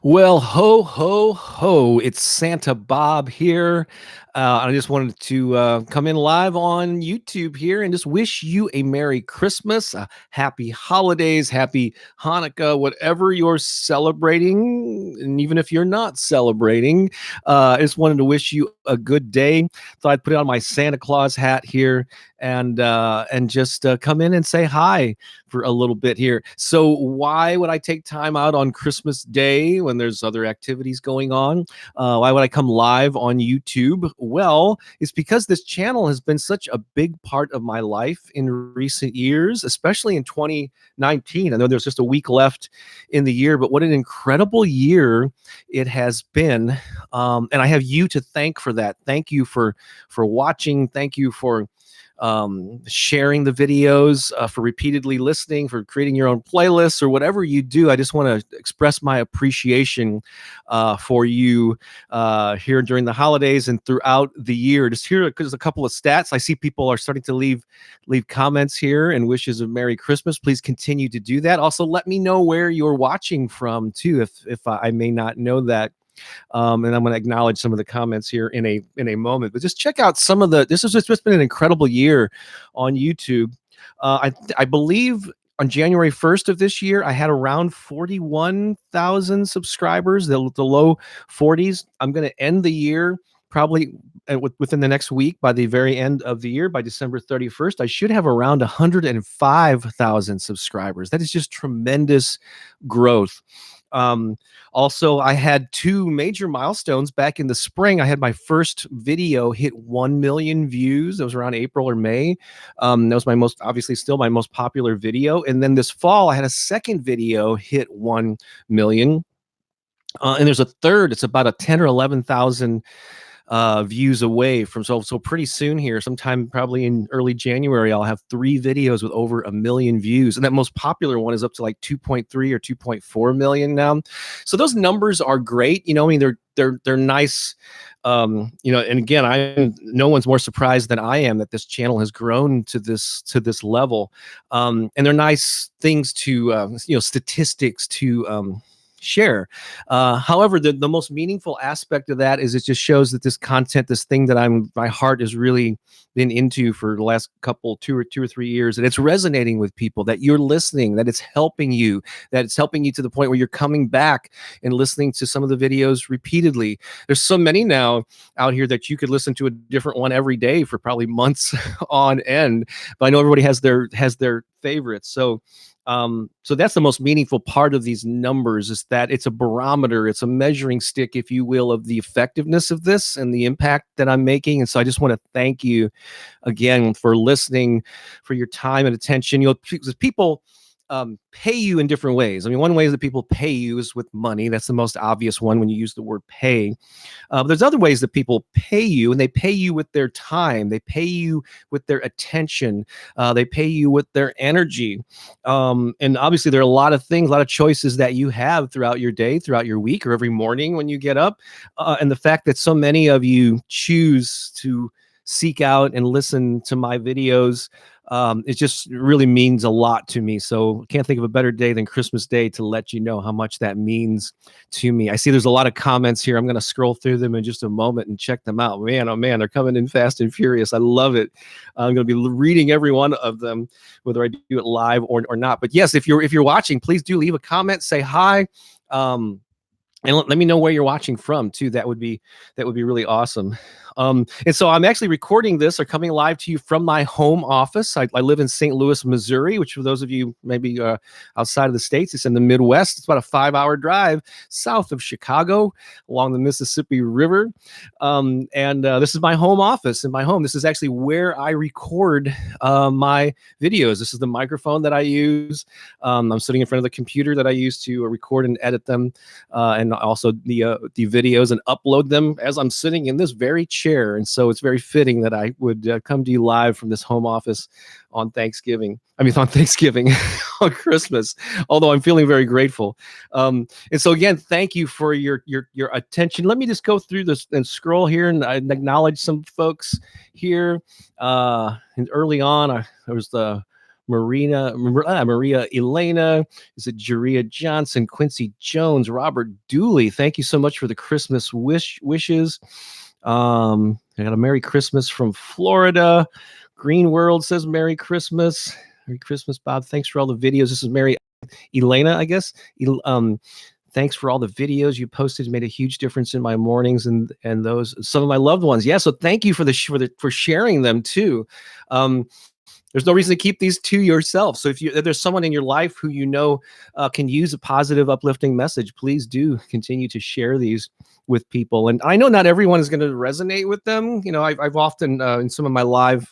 Well, ho, ho, ho. It's Santa Bob here. I just wanted to come in live on YouTube here and just wish you a Merry Christmas, Happy Holidays, Happy Hanukkah, whatever you're celebrating. And even if you're not celebrating, I just wanted to wish you a good day. So I'd put on my Santa Claus hat here and just come in and say hi for a little bit here. So why would I take time out on Christmas Day when there's other activities going on? Why would I come live on YouTube? Well, it's because this channel has been such a big part of my life in recent years, especially in 2019. I know there's just a week left in the year, but what an incredible year it has been. And I have you to thank for that. Thank you for watching. Thank you for sharing the videos, for repeatedly listening, for creating your own playlists or whatever you do. I just want to express my appreciation for you here during the holidays and throughout the year. Just here, because a couple of stats. I see people are starting to leave comments here and wishes of Merry Christmas. Please continue to do that. Also, let me know where you're watching from too, if I may not know that. And I'm going to acknowledge some of the comments here in a moment. But just check out some of the. This has just been an incredible year on YouTube. I believe on January 1st of this year, I had around 41,000 subscribers. The low 40s. I'm going to end the year probably within the next week. By the very end of the year, by December 31st, I should have around 105,000 subscribers. That is just tremendous growth. Also, I had two major milestones back in the spring. I had my first video hit 1 million views. That was around April or May. That was my obviously still my most popular video. And then this fall, I had a second video hit 1 million. And there's a third. It's about a 10 or 11,000 views away from. So pretty soon here, sometime probably in early January, I'll have 3 videos with over 1 million views. And that most popular one is up to like 2.3 or 2.4 million now. So those numbers are great. I mean, they're nice. And again, no one's more surprised than I am that this channel has grown to this level. And they're nice things to, statistics to, share. However, the most meaningful aspect of that is it just shows that this content, this thing that my heart has really been into for the last two or 3 years, and it's resonating with people, that you're listening, that it's helping you to the point where you're coming back and listening to some of the videos repeatedly. There's so many now out here that you could listen to a different one every day for probably months on end. But I know everybody has their favorites. So that's the most meaningful part of these numbers, is that it's a barometer, it's a measuring stick, if you will, of the effectiveness of this and the impact that I'm making. And so I just want to thank you again for listening, for your time and attention. Because people pay you in different ways. I mean, one way that people pay you is with money. That's the most obvious one when you use the word pay. But there's other ways that people pay you, and they pay you with their time. They pay you with their attention. They pay you with their energy. And obviously, there are a lot of things, a lot of choices that you have throughout your day, throughout your week, or every morning when you get up. And the fact that so many of you choose to seek out and listen to my videos, it just really means a lot to me. So can't think of a better day than Christmas Day to let you know how much that means to me. I see there's a lot of comments here. I'm going to scroll through them in just a moment and check them out. Man, oh man, they're coming in fast and furious. I love it. I'm going to be reading every one of them, whether I do it live or not. But yes, if you're watching, please do leave a comment, say hi. And let me know where you're watching from too. That would be really awesome. And so I'm actually recording this or coming live to you from my home office. I live in St. Louis, Missouri, which for those of you maybe outside of the States, it's in the Midwest. It's about a 5-hour drive south of Chicago along the Mississippi River. And this is my home office in my home. This is actually where I record my videos. This is the microphone that I use. I'm sitting in front of the computer that I use to record and edit them. And also the videos, and upload them as I'm sitting in this very chair. And so it's very fitting that I would come to you live from this home office on Thanksgiving, on Christmas, although I'm feeling very grateful. And so again, thank you for your attention. Let me just go through this and scroll here and acknowledge some folks here. And early on, there was Maria Elena, is it Jeria Johnson, Quincy Jones, Robert Dooley. Thank you so much for the Christmas wishes. I got a Merry Christmas from Florida. Green World says Merry Christmas. Merry Christmas, Bob. Thanks for all the videos. This is Mary Elena, I guess. Thanks for all the videos you posted. Made a huge difference in my mornings and those some of my loved ones. Yeah, so thank you for sharing them too. There's no reason to keep these to yourself. So if there's someone in your life who can use a positive, uplifting message, please do continue to share these with people. And I know not everyone is going to resonate with them. You know, I've often in some of my live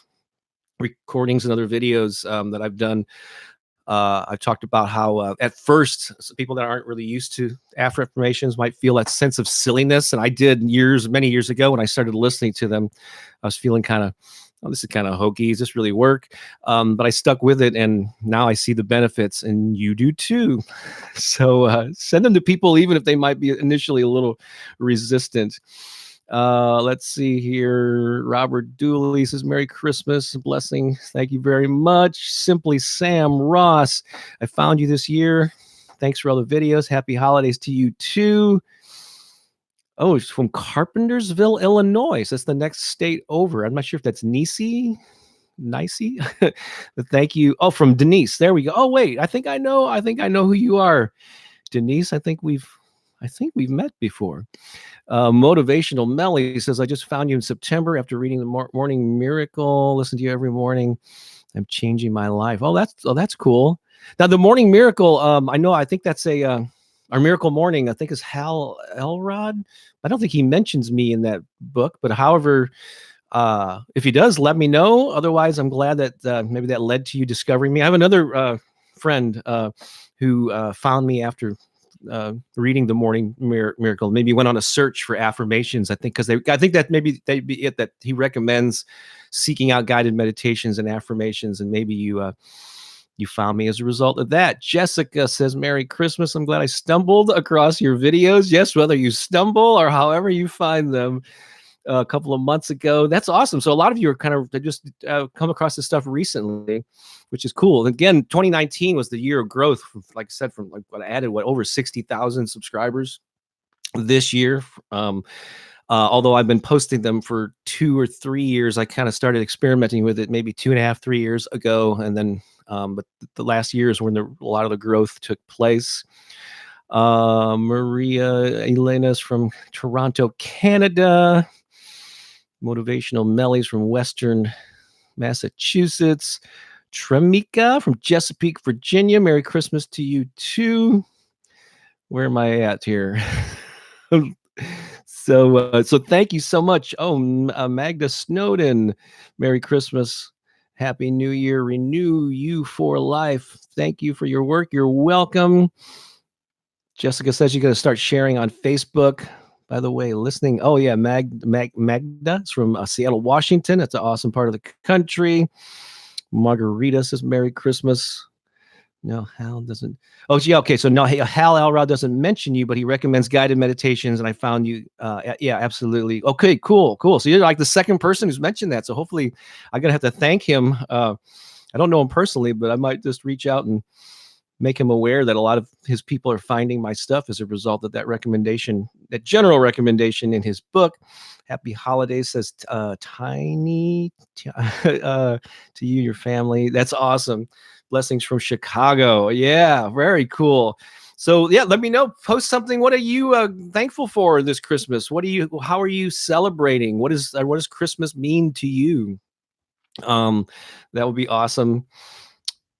recordings and other videos that I've done, I've talked about how at first people that aren't really used to affirmations might feel that sense of silliness. And I did many years ago when I started listening to them. I was feeling kind of, oh, this is kind of hokey. Does this really work? But I stuck with it, and now I see the benefits, and you do too. So send them to people, even if they might be initially a little resistant. Let's see here. Robert Dooley says, Merry Christmas, blessing. Thank you very much. Simply Sam Ross, I found you this year. Thanks for all the videos. Happy holidays to you too. Oh, it's from Carpentersville, Illinois. So that's the next state over. I'm not sure if that's Nicey. Thank you. Oh, from Denise. There we go. Oh, wait. I think I know who you are. Denise, I think we've met before. Motivational Melly says, I just found you in September after reading the Morning Miracle. Listen to you every morning. I'm changing my life. Oh, that's cool. Now the Morning Miracle, I think that's our Miracle Morning, I think, is Hal Elrod. I don't think he mentions me in that book, but however, if he does, let me know. Otherwise, I'm glad that maybe that led to you discovering me. I have another friend who found me after reading the Morning Miracle. Maybe went on a search for affirmations. I think that maybe they'd be it, that he recommends seeking out guided meditations and affirmations, and maybe you found me as a result of that. Jessica says, Merry Christmas. I'm glad I stumbled across your videos. Yes, whether you stumble or however you find them a couple of months ago. That's awesome. So a lot of you are kind of just come across this stuff recently, which is cool. Again, 2019 was the year of growth. Like I said, from what I added, over 60,000 subscribers this year. Although I've been posting them for 2 or 3 years, I kind of started experimenting with it maybe 2.5, 3 years ago. And then, but the last year is when a lot of the growth took place. Maria Elena's from Toronto, Canada. Motivational Mellies from Western Massachusetts. Tremika from Chesapeake, Virginia. Merry Christmas to you too. Where am I at here? So thank you so much. Oh, Magda Snowden, Merry Christmas. Happy New Year. Renew you for life. Thank you for your work. You're welcome. Jessica says you're going to start sharing on Facebook. By the way, listening. Oh, yeah. Magda is from Seattle, Washington. That's an awesome part of the country. Margarita says Merry Christmas. No, Hal doesn't. Oh, yeah. Okay. So no, Hal Elrod doesn't mention you, but he recommends guided meditations. And I found you. Yeah, absolutely. Okay, cool. So you're like the second person who's mentioned that. So hopefully I'm going to have to thank him. I don't know him personally, but I might just reach out and make him aware that a lot of his people are finding my stuff as a result of that recommendation, that general recommendation in his book. Happy holidays, says Tiny to you and your family. That's awesome. Blessings from Chicago. Yeah, very cool. So yeah, let me know. Post something. What are you thankful for this Christmas? How are you celebrating? What does Christmas mean to you? That would be awesome.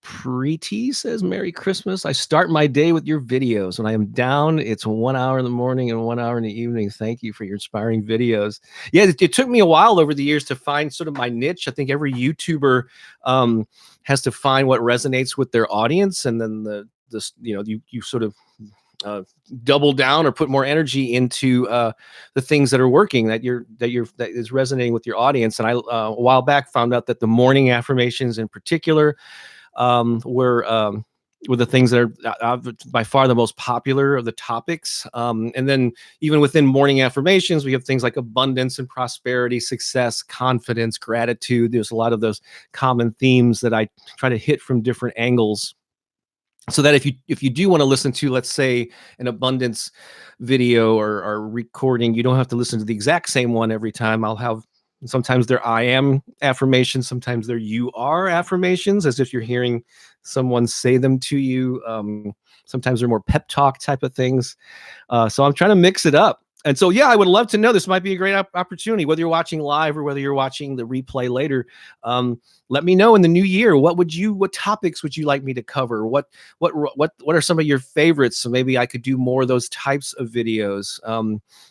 Preeti says, Merry Christmas. I start my day with your videos. When I am down, it's 1 hour in the morning and 1 hour in the evening. Thank you for your inspiring videos. Yeah, it took me a while over the years to find sort of my niche. I think every YouTuber has to find what resonates with their audience, and then you sort of double down or put more energy into the things that are working, that is resonating with your audience. And I a while back found out that the morning affirmations in particular were with the things that are by far the most popular of the topics. And then even within morning affirmations, we have things like abundance and prosperity, success, confidence, gratitude. There's a lot of those common themes that I try to hit from different angles, so that if you do want to listen to, let's say, an abundance video or recording, you don't have to listen to the exact same one every time. I'll have, sometimes they're I am affirmations, sometimes they're you are affirmations, as if you're hearing someone say them to you. Sometimes they're more pep talk type of things. So I'm trying to mix it up. And so, yeah, I would love to know. This might be a great opportunity, whether you're watching live or whether you're watching the replay later. Let me know in the new year, what topics would you like me to cover? What are some of your favorites? So maybe I could do more of those types of videos.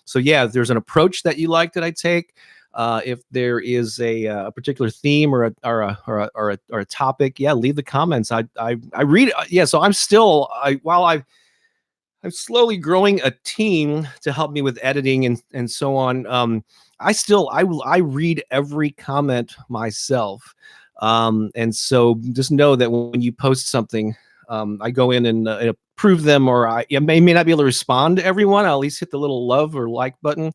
So yeah, if there's an approach that you like that I take, if there is a particular theme or a topic, yeah, leave the comments. I read. Yeah, so I'm slowly growing a team to help me with editing and so on. I read every comment myself. And so just know that when you post something, I go in and approve them, or I may not be able to respond to everyone. I'll at least hit the little love or like button.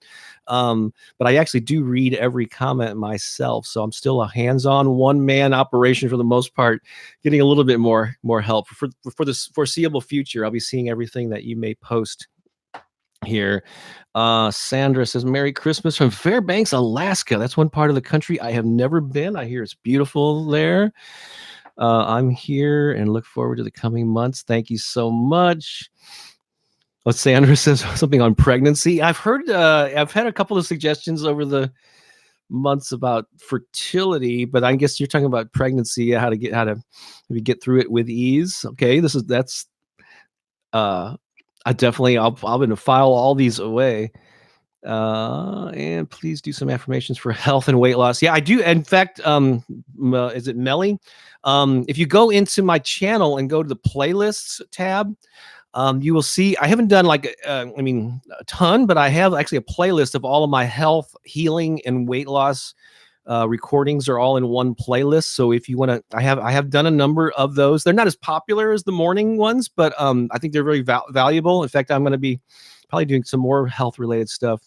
But I actually do read every comment myself. So I'm still a hands-on one-man operation for the most part, getting a little bit more help for the foreseeable future. I'll be seeing everything that you may post here. Sandra says, Merry Christmas from Fairbanks, Alaska. That's one part of the country I have never been. I hear it's beautiful there. I'm here and look forward to the coming months. Thank you so much. Oh, Sandra says something on pregnancy. I've heard, I've had a couple of suggestions over the months about fertility, but I guess you're talking about pregnancy, how to get through it with ease. Okay, that's I definitely, I'm going to file all these away. And please do some affirmations for health and weight loss. Yeah, I do. In fact, is it Melly? If you go into my channel and go to the playlists tab, you will see I haven't done like a ton, but I have actually a playlist of all of my health, healing, and weight loss recordings are all in one playlist. So if you want to, I have done a number of those. They're not as popular as the morning ones, but I think they're very valuable. In fact, I'm going to be probably doing some more health related stuff.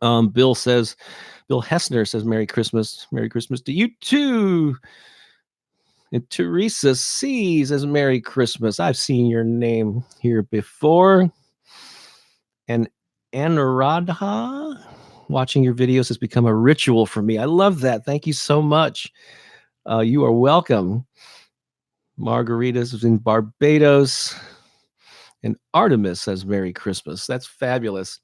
Bill Hessner says, Merry Christmas to you too. And Teresa C says, Merry Christmas. I've seen your name here before. And Anuradha, watching your videos has become a ritual for me. I love that. Thank you so much. You are welcome. Margaritas is in Barbados. And Artemis says, Merry Christmas. That's fabulous.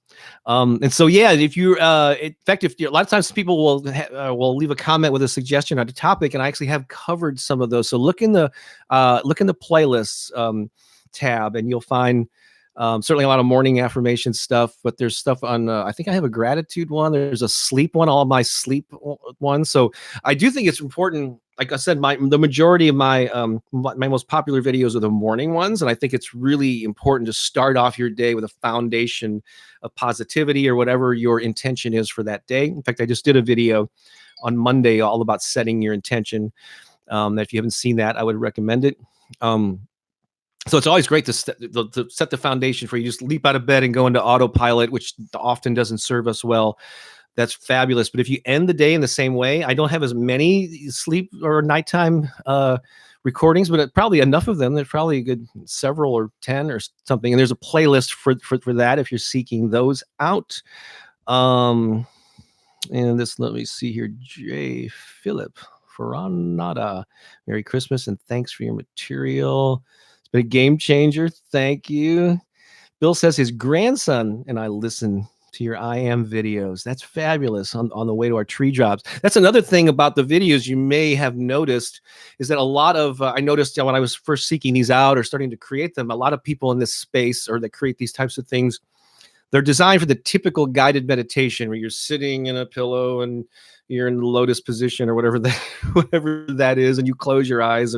And so, yeah, if you, in fact, a lot of times people will leave a comment with a suggestion on a topic, and I actually have covered some of those. So look in the playlists tab, and you'll find certainly a lot of morning affirmation stuff, but there's stuff on, I think I have a gratitude one. There's a sleep one, all of my sleep ones. So I do think it's important. Like I said, the majority of my most popular videos are the morning ones. And I think it's really important to start off your day with a foundation of positivity or whatever your intention is for that day. In fact, I just did a video on Monday all about setting your intention. If you haven't seen that, I would recommend it. So it's always great to set the foundation for you. Just leap out of bed and go into autopilot, which often doesn't serve us well. That's fabulous. But if you end the day in the same way, I don't have as many sleep or nighttime recordings, but probably enough of them. There's probably a good several or 10 or something. And there's a playlist for that if you're seeking those out. And this, let me see here. J. Philip Ferranada, Merry Christmas and thanks for your material. It's been a game changer. Thank you. Bill says his grandson and I listen to your I am videos. That's fabulous on the way to our tree drops. That's another thing about the videos you may have noticed is that a lot of, I noticed when I was first seeking these out or starting to create them, a lot of people in this space or that create these types of things, they're designed for the typical guided meditation where you're sitting in a pillow and you're in the lotus position or whatever that is, and you close your eyes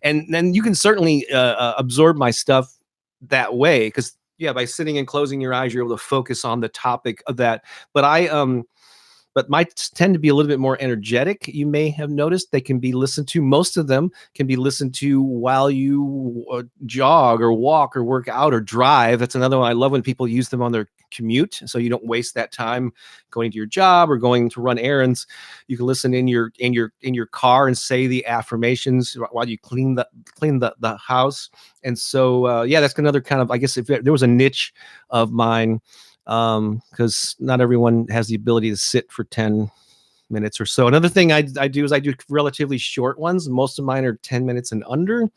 and then you can certainly absorb my stuff that way, because by sitting and closing your eyes, you're able to focus on the topic of that. But but might tend to be a little bit more energetic. You may have noticed they can be listened to. Most of them can be listened to while you jog or walk or work out or drive. That's another one. I love when people use them on their commute, so you don't waste that time going to your job or going to run errands. You can listen in your car and say the affirmations while you clean the house. And so yeah, that's another kind of, I guess, if there was a niche of mine, because not everyone has the ability to sit for 10 minutes or so. Another thing I do is I do relatively short ones. Most of mine are 10 minutes and under.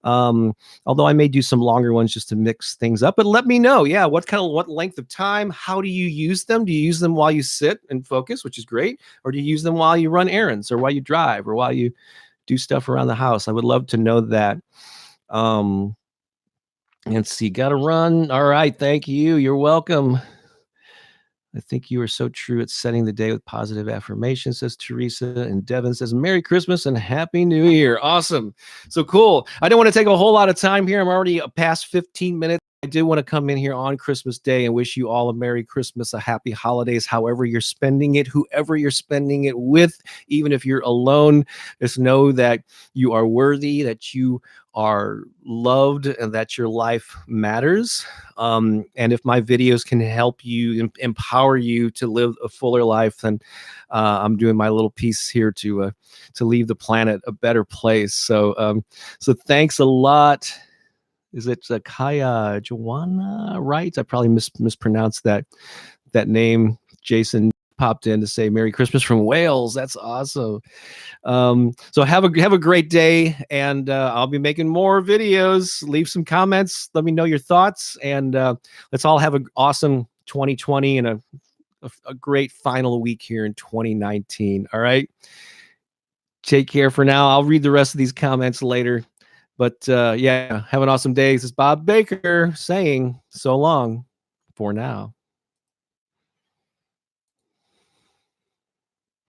Although I may do some longer ones just to mix things up. But let me know, yeah, what length of time? How do you use them? Do you use them while you sit and focus, which is great, or do you use them while you run errands, or while you drive, or while you do stuff around the house? I would love to know that. Let's see, gotta run. All right, thank you. You're welcome. I think you are so true at setting the day with positive affirmations, says Teresa. And Devin says, Merry Christmas and Happy New Year. Awesome. So cool. I don't want to take a whole lot of time here. I'm already past 15 minutes. I did want to come in here on Christmas Day and wish you all a Merry Christmas, a Happy Holidays, however you're spending it, whoever you're spending it with, even if you're alone. Just know that you are worthy, that you are loved, and that your life matters. And if my videos can help you, empower you to live a fuller life, then I'm doing my little piece here to leave the planet a better place. So thanks a lot. Is it Kaya Joanna? Right? I probably mispronounced that name. Jason popped in to say Merry Christmas from Wales. That's awesome. So have a great day, and I'll be making more videos. Leave some comments. Let me know your thoughts, and let's all have an awesome 2020 and a great final week here in 2019. All right. Take care for now. I'll read the rest of these comments later. But yeah, have an awesome day. This is Bob Baker saying so long for now.